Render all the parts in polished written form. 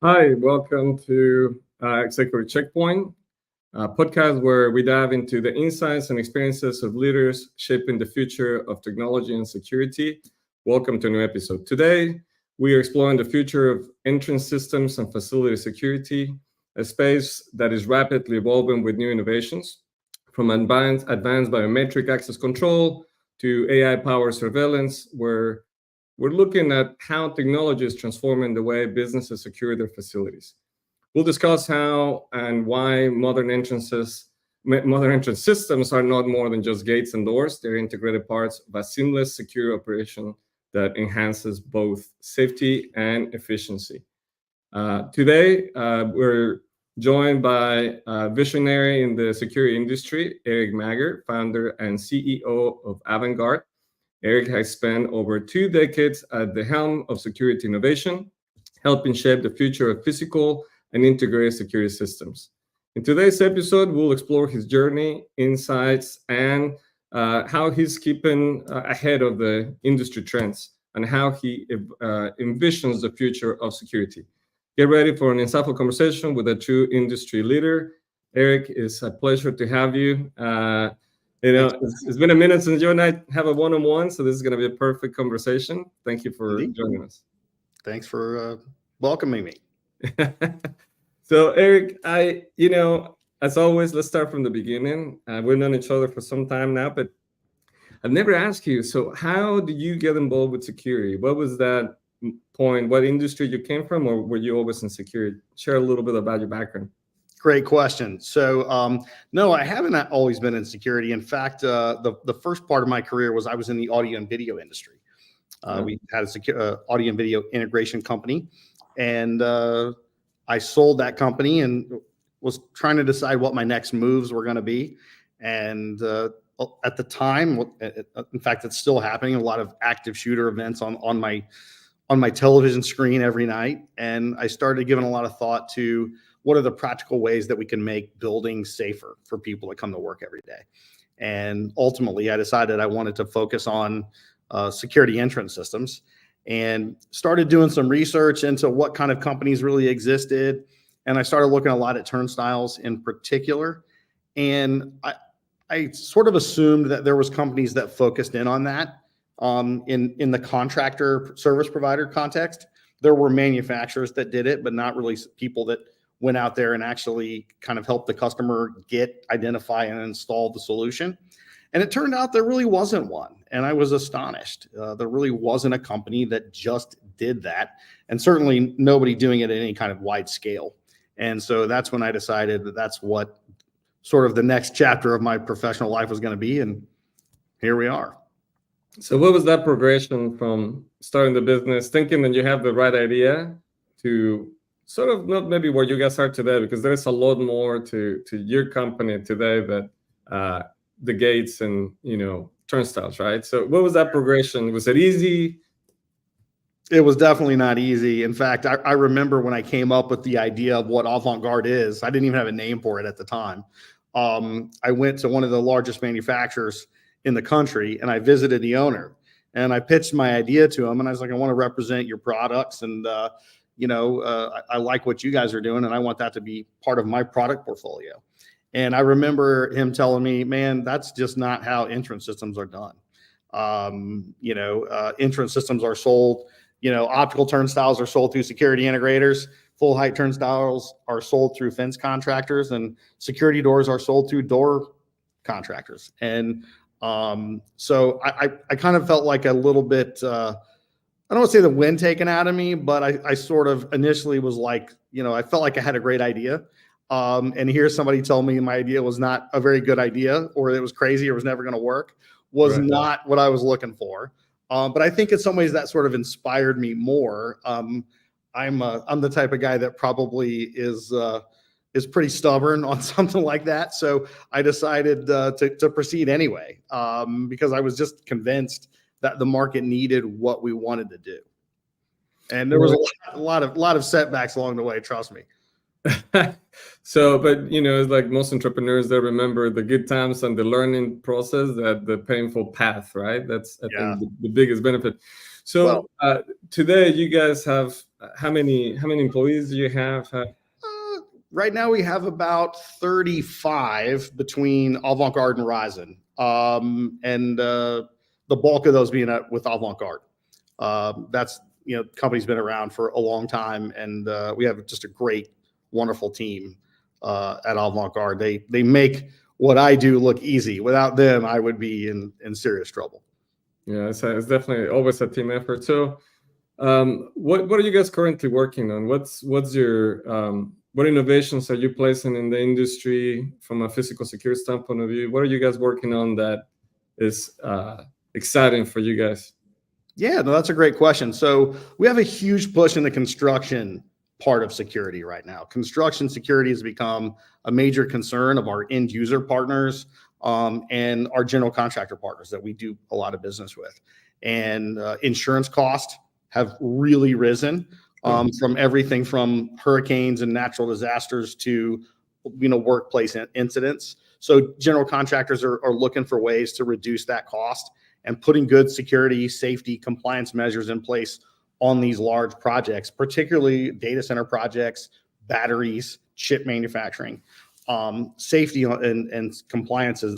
Hi, welcome to Executive Checkpoint, a podcast where we dive into the insights and experiences of leaders shaping the future of technology and security. Welcome to a new episode. Today, we are exploring the future of entrance systems and facility security, a space that is rapidly evolving with new innovations, from advanced biometric access control to AI-powered surveillance, where we're looking at how technology is transforming the way businesses secure their facilities. We'll discuss how and why modern entrance systems are not more than just gates and doors. They're integrated parts of a seamless, secure operation that enhances both safety and efficiency. Today, we're joined by a visionary in the security industry, Eric Mager, founder and CEO of Avant-Garde. Eric has spent over 2 decades at the helm of security innovation, helping shape the future of physical and integrated security systems. In today's episode, we'll explore his journey, insights, and how he's keeping ahead of the industry trends and how he envisions the future of security. Get ready for an insightful conversation with a true industry leader. Eric, it's a pleasure to have you. It's been a minute since you and I have a one-on-one, so this is going to be a perfect conversation. Thank you for joining us. Thanks for welcoming me. So, Eric, as always, let's start from the beginning. We've known each other for some time now, but I've never asked you, so how did you get involved with security? What was that point? What industry you came from, or were you always in security? Share a little bit about your background. Great question. So, no, I haven't always been in security. In fact, the first part of my career was I was in the audio and video industry. We had a audio and video integration company, and I sold that company and was trying to decide what my next moves were going to be. And at the time, in fact, it's still happening. A lot of active shooter events on my television screen every night, and I started giving a lot of thought to what are the practical ways that we can make buildings safer for people that come to work every day. And ultimately, I decided I wanted to focus on security entrance systems and started doing some research into what kind of companies really existed. And I started looking a lot at turnstiles in particular. And I sort of assumed that there was companies that focused in on that in the contractor service provider context. There were manufacturers that did it, but not really people that went out there and actually kind of helped the customer identify and install the solution. And it turned out there really wasn't one. And I was astonished. There really wasn't a company that just did that. And certainly nobody doing it at any kind of wide scale. And so that's when I decided that that's what sort of the next chapter of my professional life was going to be. And here we are. So what was that progression from starting the business, thinking that you have the right idea, to sort of not maybe where you guys are today, because there's a lot more to your company today that the gates and turnstiles, right? So what was that progression? Was it easy? It was definitely not easy. In fact, I remember when I came up with the idea of what Avant-Garde is, I didn't even have a name for it at the time. I went to one of the largest manufacturers in the country and I visited the owner and I pitched my idea to him and I was like, I want to represent your products and I like what you guys are doing and I want that to be part of my product portfolio. And I remember him telling me, man, that's just not how entrance systems are done. Entrance systems are sold, optical turnstiles are sold through security integrators, full height turnstiles are sold through fence contractors, and security doors are sold through door contractors. And so I kind of felt like a little bit, I don't want to say the wind taken out of me, but I sort of initially was like, I felt like I had a great idea. And here's somebody tell me my idea was not a very good idea, or it was crazy, or was never going to work, was not what I was looking for. But I think in some ways that sort of inspired me more. I'm the type of guy that probably is pretty stubborn on something like that. So I decided to proceed anyway, because I was just convinced that the market needed what we wanted to do. And there was a lot of setbacks along the way, trust me. So, but it's like most entrepreneurs, they remember the good times and the learning process, that the painful path, right? That's I think the biggest benefit. So today you guys have how many employees do you have? Right now we have about 35 between Avant-Garde and Ryzen, and the bulk of those being with Avant-Garde. That's, company's been around for a long time, and we have just a great, wonderful team at Avant-Garde. They make what I do look easy. Without them, I would be in serious trouble. Yeah, it's definitely always a team effort. So, what are you guys currently working on? What's your what innovations are you placing in the industry from a physical security standpoint of view? What are you guys working on that is exciting for you guys? Yeah, no, that's a great question. So we have a huge push in the construction part of security right now. Construction security has become a major concern of our end user partners and our general contractor partners that we do a lot of business with. And insurance costs have really risen from everything from hurricanes and natural disasters to workplace incidents. So general contractors are looking for ways to reduce that cost and putting good security, safety, compliance measures in place on these large projects, particularly data center projects, batteries, chip manufacturing. Safety and compliance is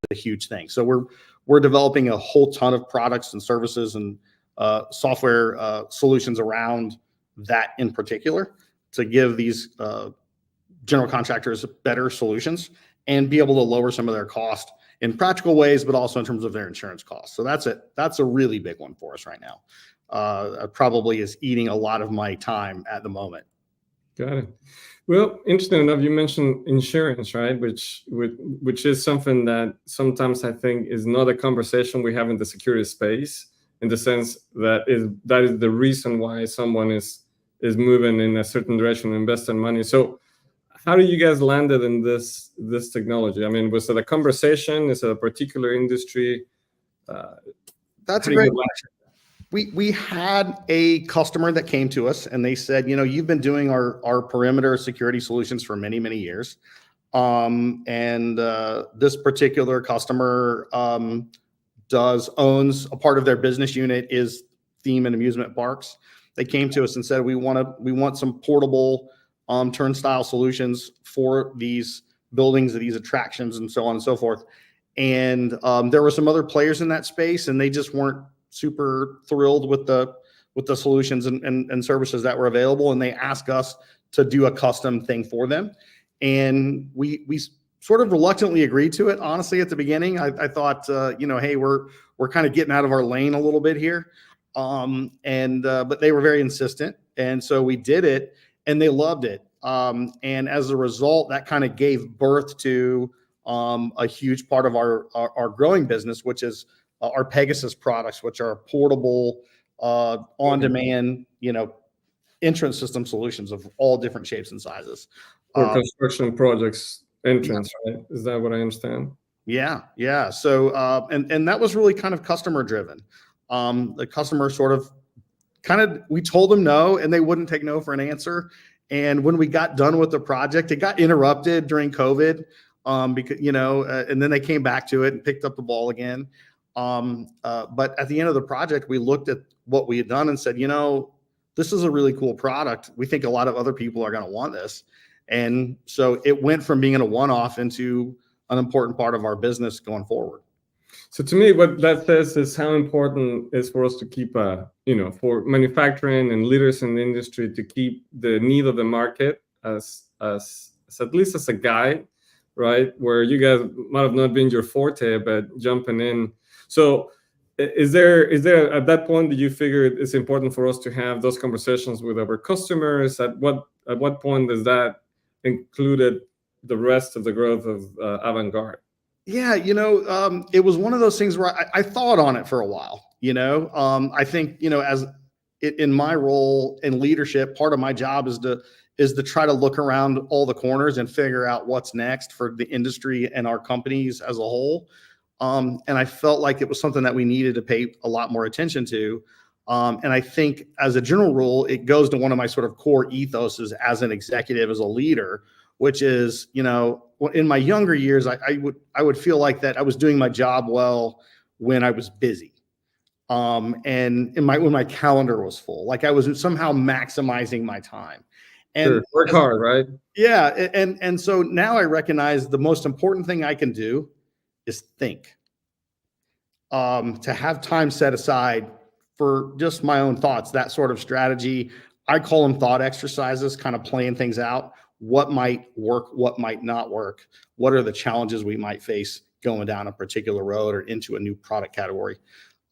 a huge thing. So we're developing a whole ton of products and services and software solutions around that in particular to give these general contractors better solutions and be able to lower some of their cost in practical ways, but also in terms of their insurance costs. So that's a really big one for us right now. Probably is eating a lot of my time at the moment. Got it. Well, interesting enough, you mentioned insurance, right? Which is something that sometimes I think is not a conversation we have in the security space, in the sense that is the reason why someone is moving in a certain direction, investing money. So how do you guys landed in this technology? I mean, was it a conversation? Is it a particular industry? That's a great question. We had a customer that came to us and they said, you've been doing our perimeter security solutions for many, many years. And this particular customer owns a part of their business unit is theme and amusement parks. They came to us and said, we want some portable turnstile solutions for these buildings, these attractions, and so on and so forth. And there were some other players in that space, and they just weren't super thrilled with the solutions and services that were available. And they asked us to do a custom thing for them. And we sort of reluctantly agreed to it. Honestly, at the beginning, I thought, hey, we're kind of getting out of our lane a little bit here. But they were very insistent. And so we did it and they loved it. And as a result, that kind of gave birth to a huge part of our growing business, which is our Pegasus products, which are portable, on-demand, entrance system solutions of all different shapes and sizes. For construction projects entrance, right? Is that what I understand? Yeah. So, and that was really kind of customer driven. The customer we told them no, and they wouldn't take no for an answer. And when we got done with the project, it got interrupted during COVID, because, and then they came back to it and picked up the ball again. But at the end of the project, we looked at what we had done and said, this is a really cool product. We think a lot of other people are going to want this. And so it went from being a one-off into an important part of our business going forward. So to me, what that says is how important it is for us to keep for manufacturing and leaders in the industry to keep the need of the market as at least as a guide, right? Where you guys might have not been your forte, but jumping in. So is there at that point that you figure it's important for us to have those conversations with our customers? At what point does that included the rest of the growth of Avant-Garde? Yeah, it was one of those things where I thought on it for a while. I think in my role in leadership, part of my job is to try to look around all the corners and figure out what's next for the industry and our companies as a whole. And I felt like it was something that we needed to pay a lot more attention to. And I think as a general rule, it goes to one of my sort of core ethoses as an executive, as a leader, which is, in my younger years, I would feel like that I was doing my job well when I was busy. and when my calendar was full, like I was somehow maximizing my time. And Sure. Work hard, right? yeah, and so now I recognize the most important thing I can do is think. To have time set aside for just my own thoughts, that sort of strategy. I call them thought exercises, kind of playing things out. What might work, what might not work, what are the challenges we might face going down a particular road or into a new product category.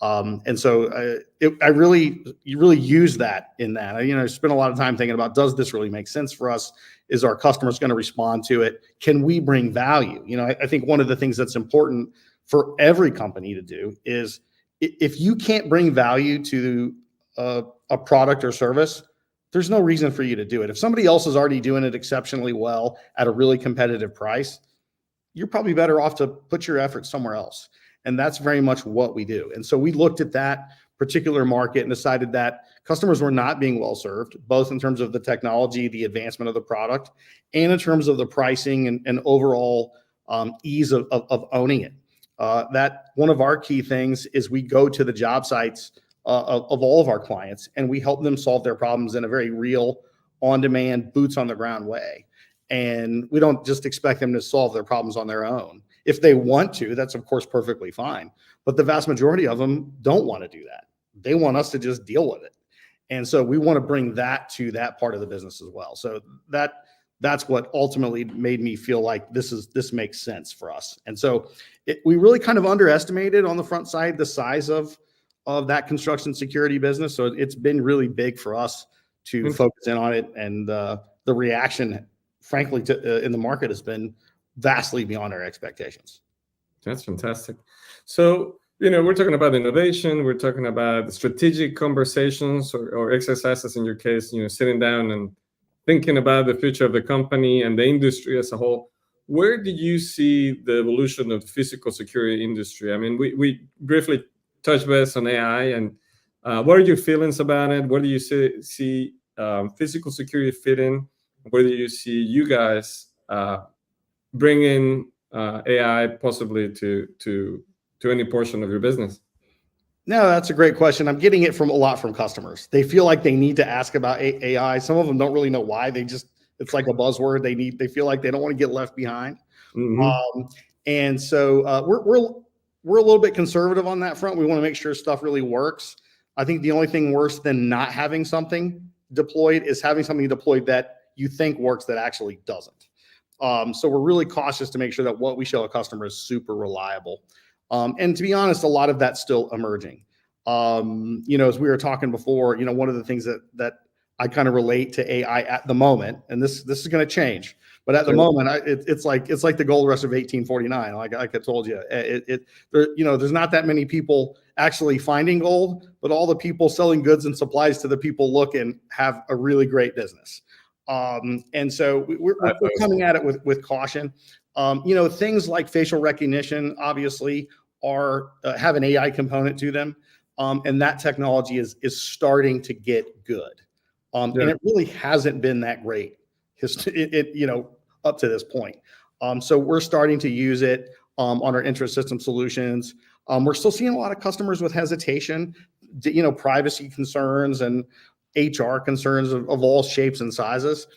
And so you really use that in that. I spend a lot of time thinking about, does this really make sense for us? Is our customers going to respond to it? Can we bring value? I think one of the things that's important for every company to do is, if you can't bring value to a product or service, there's no reason for you to do it. If somebody else is already doing it exceptionally well at a really competitive price, you're probably better off to put your efforts somewhere else. And that's very much what we do. And so we looked at that particular market and decided that customers were not being well served, both in terms of the technology, the advancement of the product, and in terms of the pricing and overall ease of owning it. That one of our key things is we go to the job sites of all of our clients, and we help them solve their problems in a very real, on-demand, boots on the ground way. And we don't just expect them to solve their problems on their own. If they want to, that's of course perfectly fine. But the vast majority of them don't want to do that. They want us to just deal with it. And so we want to bring that to that part of the business as well. So that's what ultimately made me feel like this makes sense for us. And so we really kind of underestimated on the front side the size of that construction security business. So it's been really big for us to focus in on it. And the reaction, frankly, in the market has been vastly beyond our expectations. That's fantastic. So, we're talking about innovation. We're talking about strategic conversations or exercises in your case, sitting down and thinking about the future of the company and the industry as a whole. Where did you see the evolution of the physical security industry? I mean, we briefly touched base on AI, and what are your feelings about it? Where do you see physical security fit in? Where do you see you guys bringing AI possibly to any portion of your business? No, that's a great question. I'm getting it from a lot from customers. They feel like they need to ask about AI. Some of them don't really know why. It's like a buzzword. They feel like they don't want to get left behind. Mm-hmm. And so we're a little bit conservative on that front. We want to make sure stuff really works. I think the only thing worse than not having something deployed is having something deployed that you think works that actually doesn't. So we're really cautious to make sure that what we show a customer is super reliable. And to be honest, a lot of that's still emerging. As we were talking before, one of the things that I kind of relate to AI at the moment, and this is going to change, but at the moment, it's like the gold rush of 1849. Like I told you, there's not that many people actually finding gold, but all the people selling goods and supplies to the people looking have a really great business. And so we're coming at it with caution. Things like facial recognition obviously have an AI component to them, and that technology is starting to get good. And it really hasn't been that great, up to this point. So we're starting to use it on our interest system solutions. We're still seeing a lot of customers with hesitation, privacy concerns and HR concerns of all shapes and sizes.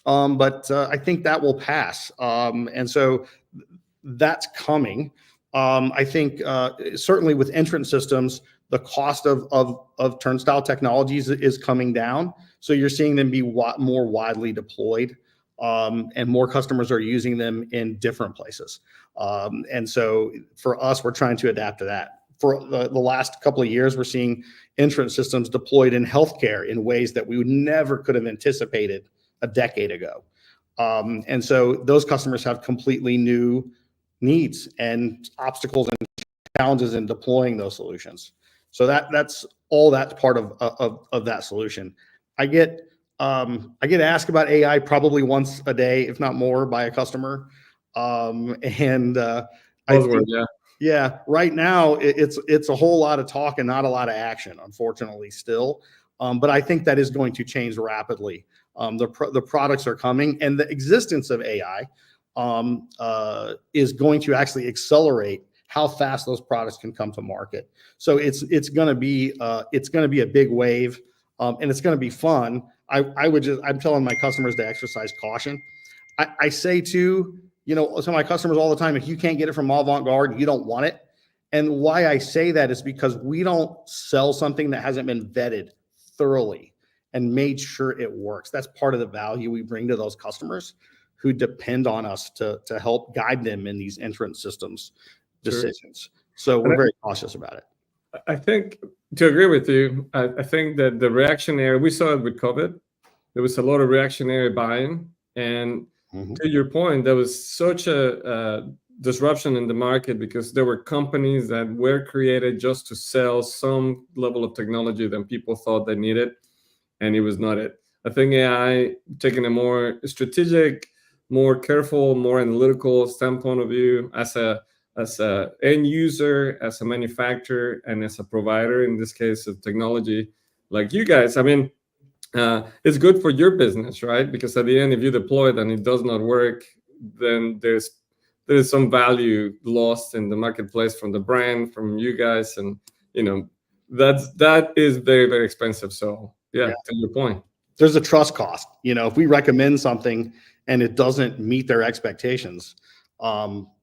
But I think that will pass. And so that's coming. I think certainly with entrance systems, the cost of turnstile technologies is coming down. So you're seeing them be more widely deployed, and more customers are using them in different places. And so for us, we're trying to adapt to that. For the last couple of years, we're seeing entrance systems deployed in healthcare in ways that we never could have anticipated a decade ago. And so those customers have completely new needs and obstacles and challenges in deploying those solutions. So that's part of that solution. I get asked about AI probably once a day, if not more, by a customer. Yeah, right now it's a whole lot of talk and not a lot of action, unfortunately, still. But I think that is going to change rapidly. The products are coming, and the existence of AI is going to actually accelerate how fast those products can come to market. So it's going to be a big wave, and it's going to be fun. I'm telling my customers to exercise caution. I say to my customers all the time, if you can't get it from Avant-Garde, you don't want it. And why I say that is because we don't sell something that hasn't been vetted thoroughly and made sure it works. That's part of the value we bring to those customers who depend on us to help guide them in these entrance systems decisions. So we're very cautious about it. I think, to agree with you, I think that the reactionary, we saw it with COVID. There was a lot of reactionary buying. And to your point, there was such a disruption in the market because there were companies that were created just to sell some level of technology that people thought they needed, and it was not it. I think AI, taking a more strategic, more careful, more analytical standpoint of view as a end user, as a manufacturer, and as a provider, in this case of technology, like you guys, I mean, it's good for your business, right? Because at the end, if you deploy it and it does not work, then there's some value lost in the marketplace from the brand, from you guys, and that is very, very expensive. So yeah, to your point, there's a trust cost. If we recommend something and it doesn't meet their expectations,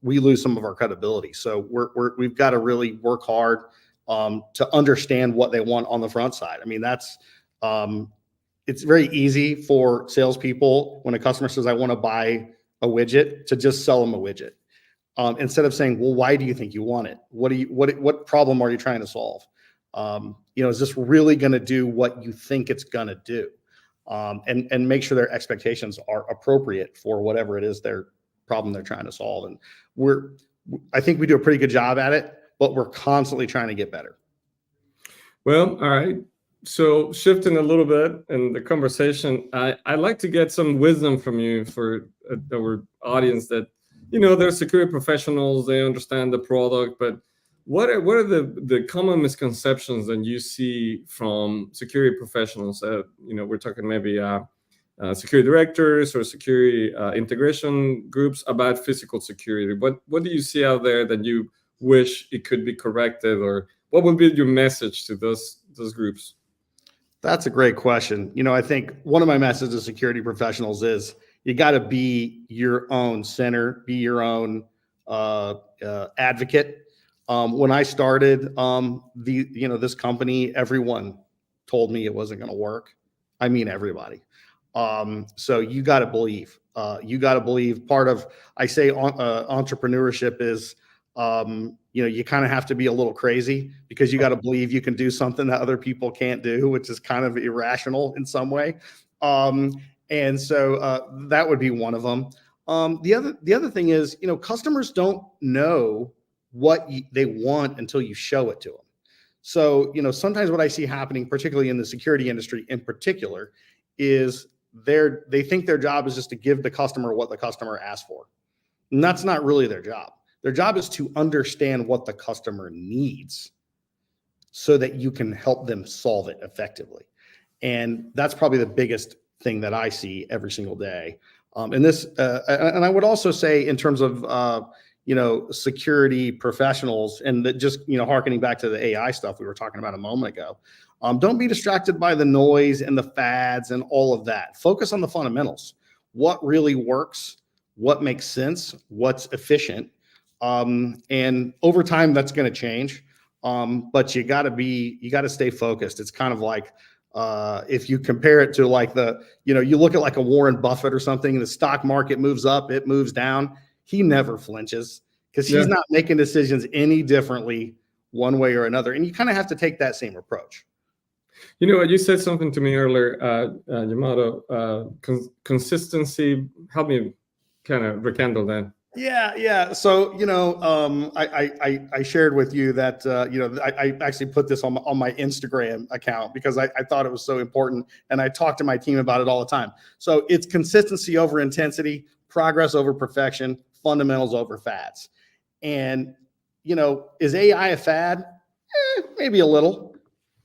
we lose some of our credibility. So we've got to really work hard to understand what they want on the front side. I mean, it's very easy for salespeople when a customer says, "I want to buy a widget," to just sell them a widget, instead of saying, "Well, why do you think you want it? What problem are you trying to solve? Is this really going to do what you think it's going to do?" And make sure their expectations are appropriate for whatever it is their problem they're trying to solve. And I think we do a pretty good job at it, but we're constantly trying to get better. Well, all right. So shifting a little bit in the conversation, I'd like to get some wisdom from you for our audience that, they're security professionals, they understand the product, but what are the common misconceptions that you see from security professionals? We're talking maybe security directors or security integration groups about physical security. What do you see out there that you wish it could be corrected, or what would be your message to those groups? That's a great question. I think one of my messages to security professionals is you got to be your own center, be your own advocate. When I started this company, everyone told me it wasn't going to work. I mean, everybody. So you got to believe. Part of, I say, entrepreneurship is, you kind of have to be a little crazy because you got to believe you can do something that other people can't do, which is kind of irrational in some way. And so that would be one of them. The other thing is, customers don't know what they want until you show it to them. So, sometimes what I see happening, particularly in the security industry in particular, is they think their job is just to give the customer what the customer asked for. And that's not really their job. Their job is to understand what the customer needs so that you can help them solve it effectively. And that's probably the biggest thing that I see every single day. And I would also say, in terms of, security professionals, and that just, hearkening back to the AI stuff we were talking about a moment ago, don't be distracted by the noise and the fads and all of that. Focus on the fundamentals. What really works, what makes sense, what's efficient. And over time, that's going to change. But you got to stay focused. It's kind of like, if you compare it to like you look at like a Warren Buffett or something, and the stock market moves up, it moves down. He never flinches because he's not making decisions any differently one way or another. And you kind of have to take that same approach. You said something to me earlier, Yamato, consistency. Help me kind of rekindle that. Yeah. So, I shared with you that, I actually put this on my Instagram account because I thought it was so important. And I talk to my team about it all the time. So it's consistency over intensity, progress over perfection, fundamentals over fads. And, is AI a fad? Maybe a little.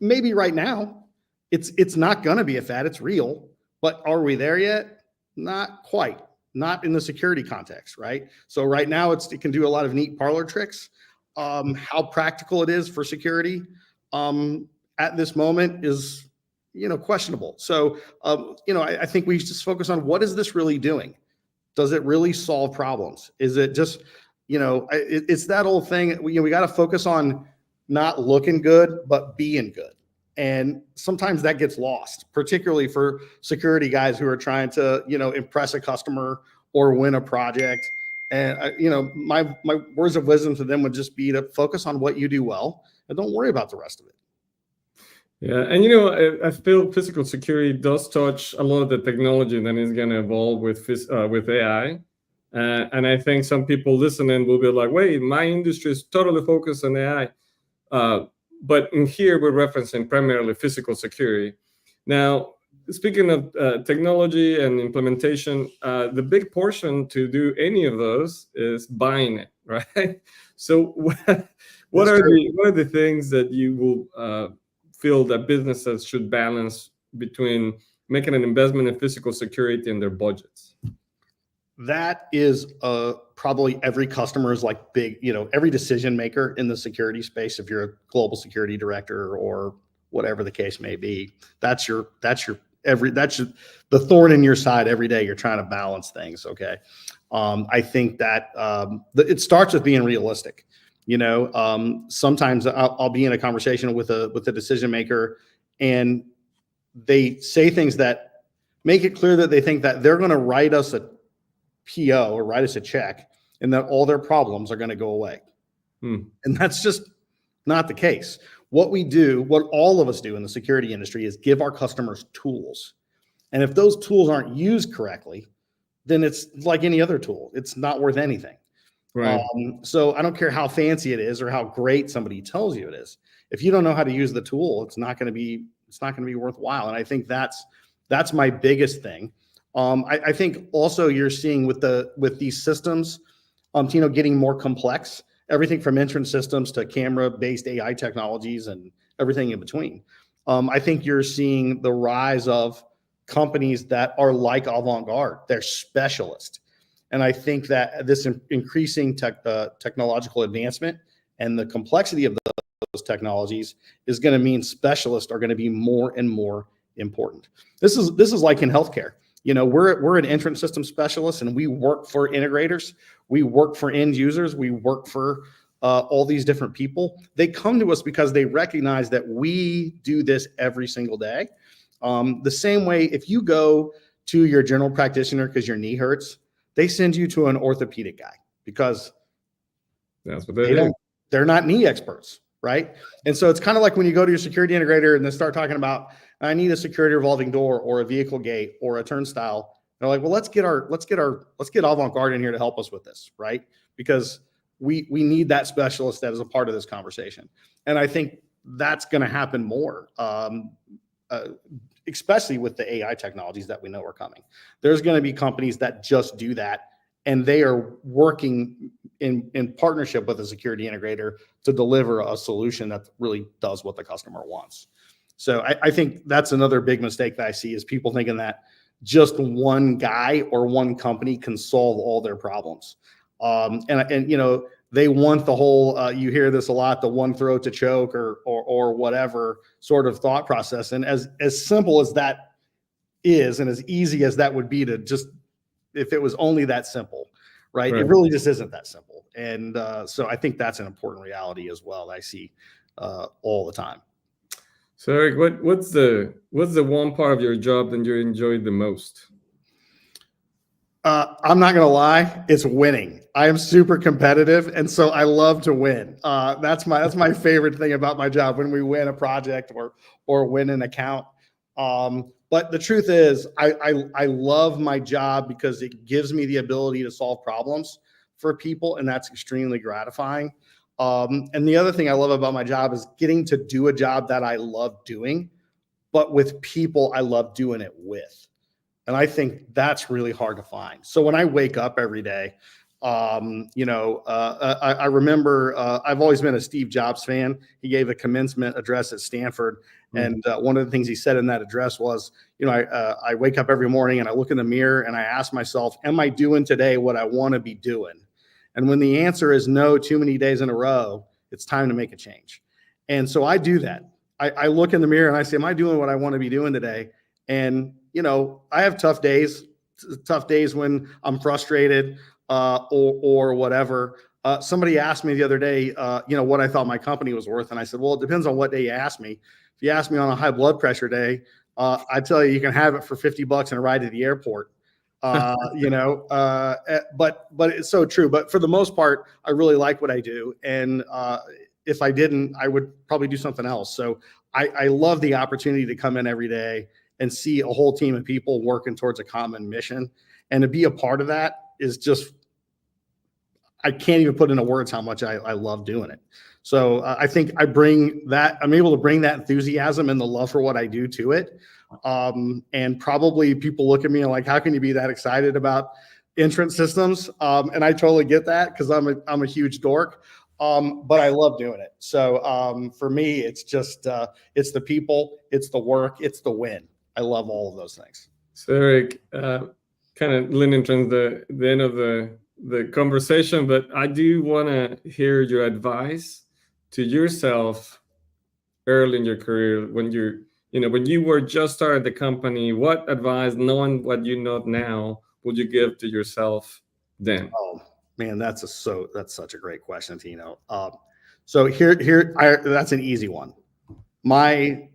Maybe right now. It's not going to be a fad. It's real. But are we there yet? Not quite. Not in the security context, right? So right now it can do a lot of neat parlor tricks. How practical it is for security at this moment is, questionable. So, I think we just focus on what is this really doing? Does it really solve problems? Is it just, it's that old thing. We got to focus on not looking good, but being good. And sometimes that gets lost, particularly for security guys who are trying to, impress a customer or win a project. And my words of wisdom to them would just be to focus on what you do well and don't worry about the rest of it. Yeah, and I feel physical security does touch a lot of the technology that is going to evolve with AI. And I think some people listening will be like, wait, my industry is totally focused on AI. But in here, we're referencing primarily physical security. Now, speaking of technology and implementation, the big portion to do any of those is buying it, right? So what are the things that you will feel that businesses should balance between making an investment in physical security and their budgets? That is probably every customer is like big, every decision maker in the security space. If you're a global security director or whatever the case may be, that's the thorn in your side every day. You're trying to balance things. Okay. I think that it starts with being realistic. Sometimes I'll be in a conversation with a decision maker and they say things that make it clear that they think that they're going to write us a PO or write us a check and that all their problems are going to go away. And that's just not the case. What all of us do in the security industry is give our customers tools. And if those tools aren't used correctly, then it's like any other tool. It's not worth anything. Right. So I don't care how fancy it is or how great somebody tells you it is. If you don't know how to use the tool, it's not going to be worthwhile. And I think that's my biggest thing. I think also you're seeing with these systems, Tino, getting more complex, everything from entrance systems to camera-based AI technologies and everything in between. I think you're seeing the rise of companies that are like Avant-Garde. They're specialists. And I think that this increasing technological advancement and the complexity of those technologies is going to mean specialists are going to be more and more important. This is like in healthcare. We're an entrance system specialist and we work for integrators. We work for end users. We work for all these different people. They come to us because they recognize that we do this every single day. The same way, if you go to your general practitioner because your knee hurts, they send you to an orthopedic guy because that's what they do. They're not knee experts, right? And so it's kind of like when you go to your security integrator and they start talking about, I need a security revolving door or a vehicle gate or a turnstile. They're like, well, let's get Avant-Garde in here to help us with this, right? Because we need that specialist that is a part of this conversation. And I think that's going to happen more, especially with the AI technologies that we know are coming. There's going to be companies that just do that, and they are working in partnership with a security integrator to deliver a solution that really does what the customer wants. So I think that's another big mistake that I see is people thinking that just one guy or one company can solve all their problems. And they want the whole, you hear this a lot, the one throat to choke or whatever sort of thought process. And as simple as that is, and as easy as that would be to just, if it was only that simple, right? It really just isn't that simple. And so I think that's an important reality as well that I see all the time. So Eric, what's the one part of your job that you enjoyed the most? I'm not gonna lie, it's winning. I am super competitive, and so I love to win. That's my favorite thing about my job, when we win a project or win an account. But the truth is, I love my job because it gives me the ability to solve problems for people, and that's extremely gratifying. And the other thing I love about my job is getting to do a job that I love doing, but with people I love doing it with. And I think that's really hard to find. So when I wake up every day, I remember I've always been a Steve Jobs fan. He gave a commencement address at Stanford. And one of the things he said in that address was, I wake up every morning and I look in the mirror and I ask myself, am I doing today what I want to be doing? And when the answer is no too many days in a row, it's time to make a change. And so I do that. I look in the mirror and I say, am I doing what I want to be doing today? And, I have tough days when I'm frustrated or whatever. Somebody asked me the other day, what I thought my company was worth. And I said, well, it depends on what day you ask me. If you ask me on a high blood pressure day, I tell you can have it for $50 and a ride to the airport. But it's so true. But for the most part, I really like what I do. And if I didn't, I would probably do something else. So I love the opportunity to come in every day and see a whole team of people working towards a common mission. And to be a part of that is just, I can't even put into words how much I love doing it. So I think I'm able to bring that enthusiasm and the love for what I do to it. And probably people look at me like, how can you be that excited about entrance systems? And I totally get that because I'm a huge dork. But I love doing it. So for me, it's just it's the people, it's the work, it's the win. I love all of those things. So Eric, kind of leaning towards the end of the conversation, but I do want to hear your advice to yourself early in your career when when you were just started the company. What advice, knowing what you know now, would you give to yourself then? Oh man, that's such a great question, Tino. So that's an easy one. My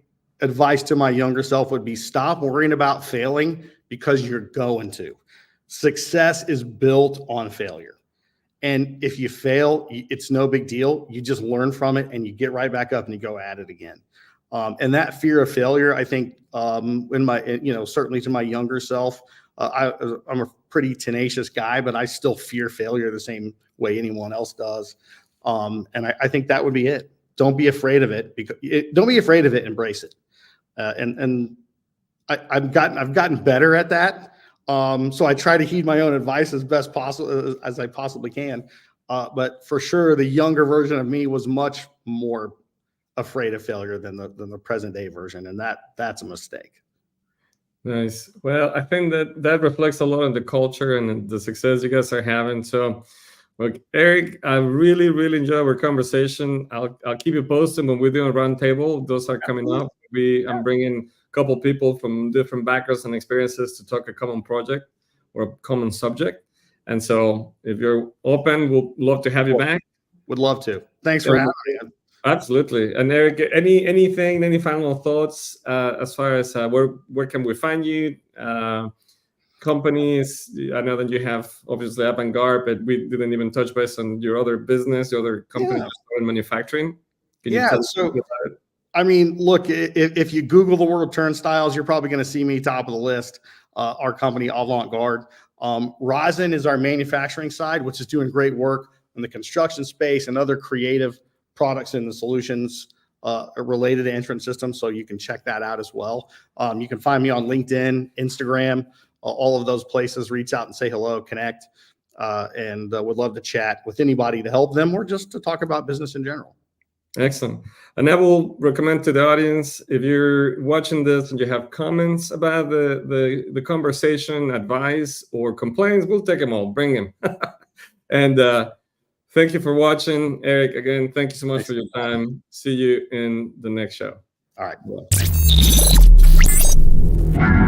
advice to my younger self would be stop worrying about failing because you're going to. Success is built on failure. And if you fail, it's no big deal. You just learn from it and you get right back up and you go at it again. And that fear of failure, I think, certainly to my younger self, I'm a pretty tenacious guy, but I still fear failure the same way anyone else does. And I think that would be it. Don't be afraid of it. Don't be afraid of it. Embrace it. And I've gotten better at that. So I try to heed my own advice as best possible as I possibly can. But for sure, the younger version of me was much more afraid of failure than the present day version, and that's a mistake. Nice. Well, I think that reflects a lot on the culture and the success you guys are having. So, look, Eric, I really, really enjoyed our conversation. I'll keep you posted when we're doing a roundtable. Those are coming up. I'm bringing a couple people from different backgrounds and experiences to talk a common project or a common subject. And so, if you're open, we'll love to have you back. Would love to. Thanks for having me. Absolutely. And Eric, any final thoughts as far as where can we find you? Companies, I know that you have obviously Avant-Garde, but we didn't even touch base on your other business, your other company in manufacturing. Can you tell us about it? I mean, look, if you Google the word turnstiles, you're probably going to see me top of the list. Our company, Avant-Garde. Rosin is our manufacturing side, which is doing great work in the construction space and other creative products and the solutions related to entrance systems. So you can check that out as well. You can find me on LinkedIn, Instagram, all of those places. Reach out and say hello, connect, and would love to chat with anybody to help them or just to talk about business in general. Excellent. And I will recommend to the audience, if you're watching this and you have comments about the conversation, advice, or complaints, we'll take them all. Bring them. And thank you for watching. Eric, again, thank you so much for your time. See you in the next show. All right. Bye.